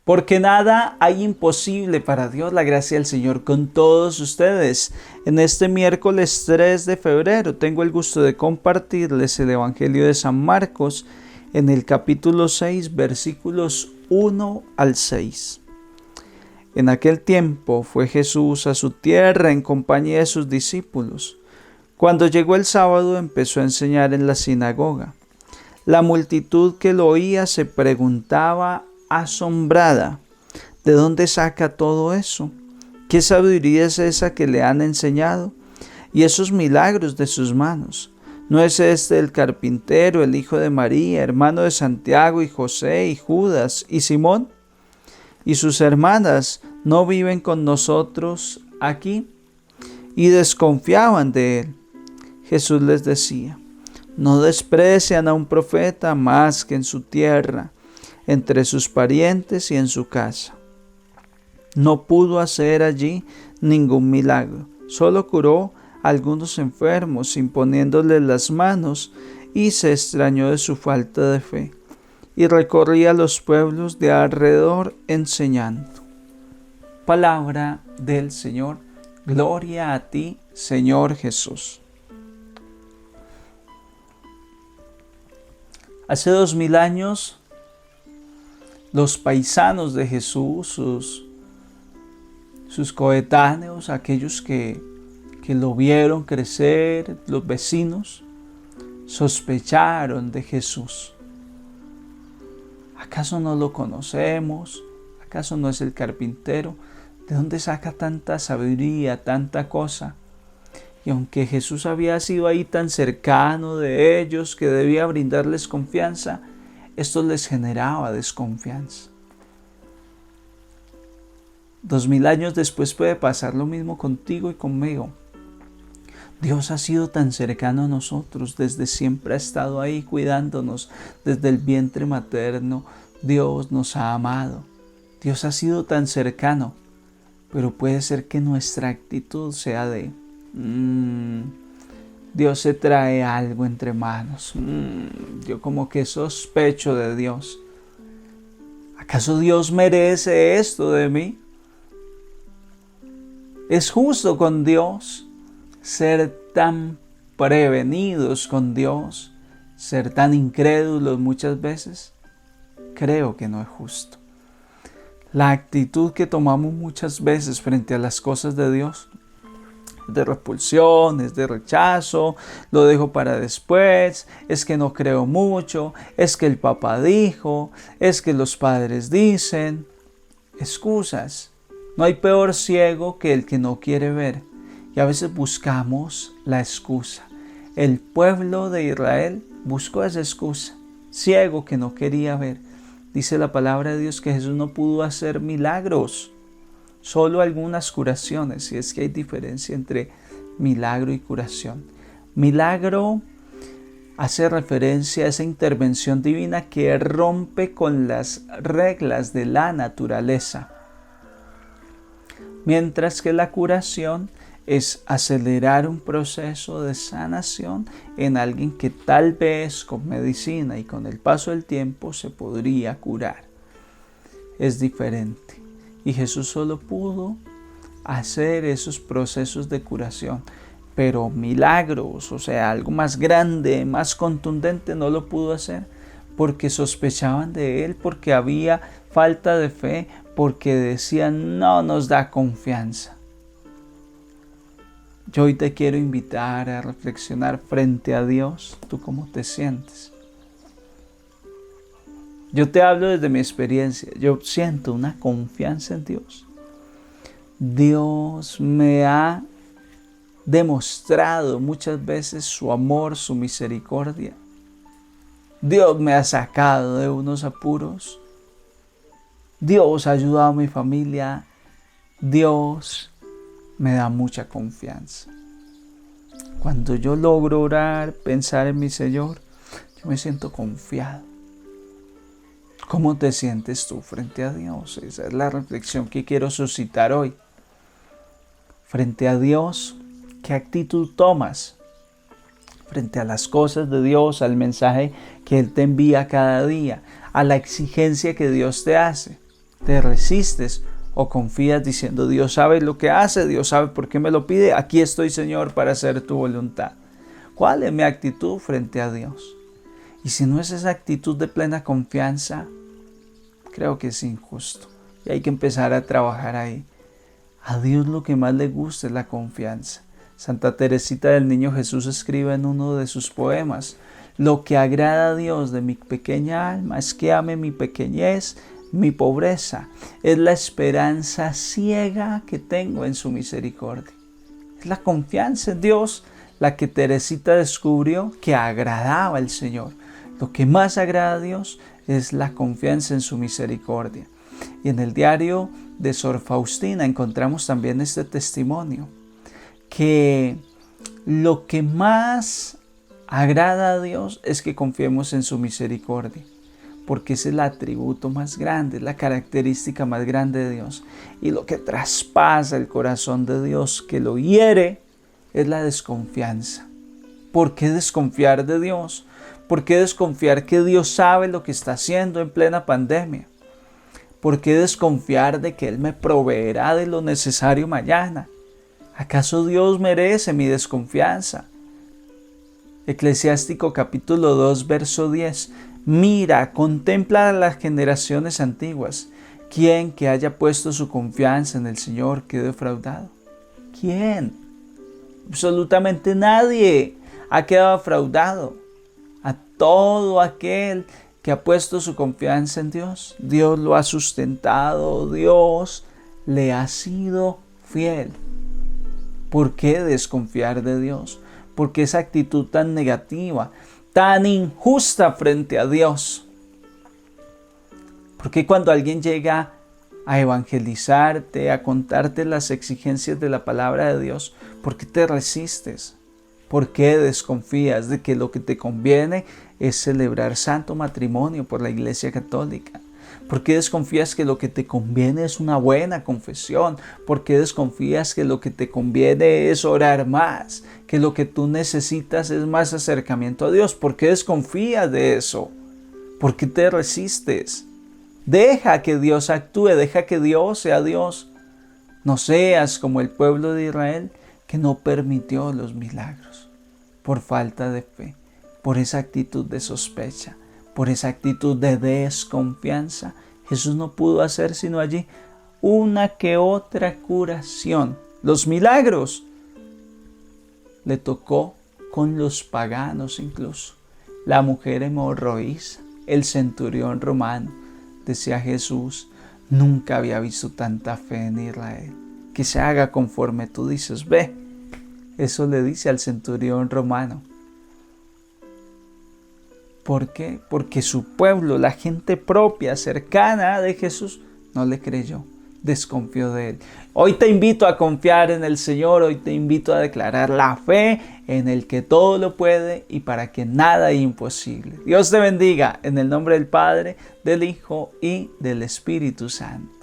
Porque nada hay imposible para Dios. La gracia del Señor con todos ustedes. En este miércoles 3 de febrero tengo el gusto de compartirles el Evangelio de San Marcos en el capítulo 6, versículos 1 al 6. En aquel tiempo fue Jesús a su tierra en compañía de sus discípulos. Cuando llegó el sábado empezó a enseñar en la sinagoga. La multitud que lo oía se preguntaba asombrada: ¿de dónde saca todo eso? ¿Qué sabiduría es esa que le han enseñado? Y esos milagros de sus manos. ¿No es este el carpintero, el hijo de María, hermano de Santiago y José y Judas y Simón? ¿Y sus hermanas no viven con nosotros aquí? Y desconfiaban de él. Jesús les decía: no desprecian a un profeta más que en su tierra, entre sus parientes y en su casa. No pudo hacer allí ningún milagro, solo curó a algunos enfermos imponiéndoles las manos, y se extrañó de su falta de fe, y recorría los pueblos de alrededor enseñando. Palabra del Señor. Gloria a ti, Señor Jesús. Hace 2000 años, los paisanos de Jesús, sus coetáneos, aquellos que lo vieron crecer, los vecinos, sospecharon de Jesús. ¿Acaso no lo conocemos? ¿Acaso no es el carpintero? ¿De dónde saca tanta sabiduría, tanta cosa? Y aunque Jesús había sido ahí tan cercano de ellos que debía brindarles confianza, esto les generaba desconfianza. 2000 años después puede pasar lo mismo contigo y conmigo. Dios ha sido tan cercano a nosotros, desde siempre ha estado ahí cuidándonos, desde el vientre materno Dios nos ha amado. Dios ha sido tan cercano, pero puede ser que nuestra actitud sea de Dios se trae algo entre manos. Yo como que sospecho de Dios. ¿Acaso Dios merece esto de mí? ¿Es justo con Dios ser tan prevenidos con Dios, ser tan incrédulos muchas veces? Creo que no es justo. La actitud que tomamos muchas veces frente a las cosas de Dios, de repulsión, es de rechazo, lo dejo para después, es que no creo mucho, es que el papá dijo, es que los padres dicen. Excusas. No hay peor ciego que el que no quiere ver. Y a veces buscamos la excusa. El pueblo de Israel buscó esa excusa. Ciego que no quería ver. Dice la palabra de Dios que Jesús no pudo hacer milagros. Solo algunas curaciones, y es que hay diferencia entre milagro y curación. Milagro hace referencia a esa intervención divina que rompe con las reglas de la naturaleza. Mientras que la curación es acelerar un proceso de sanación en alguien que tal vez con medicina y con el paso del tiempo se podría curar. Es diferente. Y Jesús solo pudo hacer esos procesos de curación, pero milagros, o sea, algo más grande, más contundente, no lo pudo hacer porque sospechaban de él, porque había falta de fe, porque decían no nos da confianza. Yo hoy te quiero invitar a reflexionar frente a Dios. ¿Tú cómo te sientes? Yo te hablo desde mi experiencia. Yo siento una confianza en Dios. Dios me ha demostrado muchas veces su amor, su misericordia. Dios me ha sacado de unos apuros. Dios ha ayudado a mi familia. Dios me da mucha confianza. Cuando yo logro orar, pensar en mi Señor, yo me siento confiado. ¿Cómo te sientes tú frente a Dios? Esa es la reflexión que quiero suscitar hoy. Frente a Dios, ¿qué actitud tomas? Frente a las cosas de Dios, al mensaje que Él te envía cada día, a la exigencia que Dios te hace. ¿Te resistes o confías diciendo: Dios sabe lo que hace, Dios sabe por qué me lo pide, aquí estoy, Señor, para hacer tu voluntad? ¿Cuál es mi actitud frente a Dios? Y si no es esa actitud de plena confianza, creo que es injusto y hay que empezar a trabajar ahí. A Dios lo que más le gusta es la confianza. Santa Teresita del Niño Jesús escribe en uno de sus poemas: lo que agrada a Dios de mi pequeña alma es que ame mi pequeñez, mi pobreza. Es la esperanza ciega que tengo en su misericordia. Es la confianza en Dios la que Teresita descubrió que agradaba al Señor. Lo que más agrada a Dios es la confianza en su misericordia. Y en el diario de Sor Faustina encontramos también este testimonio, que lo que más agrada a Dios es que confiemos en su misericordia, porque es el atributo más grande, la característica más grande de Dios. Y lo que traspasa el corazón de Dios, que lo hiere, es la desconfianza. ¿Por qué desconfiar de Dios? ¿Por qué desconfiar que Dios sabe lo que está haciendo en plena pandemia? ¿Por qué desconfiar de que Él me proveerá de lo necesario mañana? ¿Acaso Dios merece mi desconfianza? Eclesiástico capítulo 2, verso 10. Mira, contempla a las generaciones antiguas. ¿Quién que haya puesto su confianza en el Señor quedó defraudado? ¿Quién? Absolutamente nadie ha quedado defraudado. A todo aquel que ha puesto su confianza en Dios, Dios lo ha sustentado, Dios le ha sido fiel. ¿Por qué desconfiar de Dios? ¿Por qué esa actitud tan negativa, tan injusta frente a Dios? ¿Por qué cuando alguien llega a evangelizarte, a contarte las exigencias de la palabra de Dios, por qué te resistes? ¿Por qué desconfías de que lo que te conviene es celebrar santo matrimonio por la Iglesia Católica? ¿Por qué desconfías que lo que te conviene es una buena confesión? ¿Por qué desconfías que lo que te conviene es orar más? ¿Que lo que tú necesitas es más acercamiento a Dios? ¿Por qué desconfías de eso? ¿Por qué te resistes? Deja que Dios actúe, deja que Dios sea Dios. No seas como el pueblo de Israel, que no permitió los milagros por falta de fe, por esa actitud de sospecha, por esa actitud de desconfianza. Jesús no pudo hacer sino allí una que otra curación. Los milagros le tocó con los paganos incluso. La mujer hemorroísa, el centurión romano. Decía Jesús: nunca había visto tanta fe en Israel. Que se haga conforme tú dices. Ve, eso le dice al centurión romano. ¿Por qué? Porque su pueblo, la gente propia, cercana de Jesús, no le creyó, desconfió de Él. Hoy te invito a confiar en el Señor, hoy te invito a declarar la fe en el que todo lo puede y para que nada es imposible. Dios te bendiga en el nombre del Padre, del Hijo y del Espíritu Santo.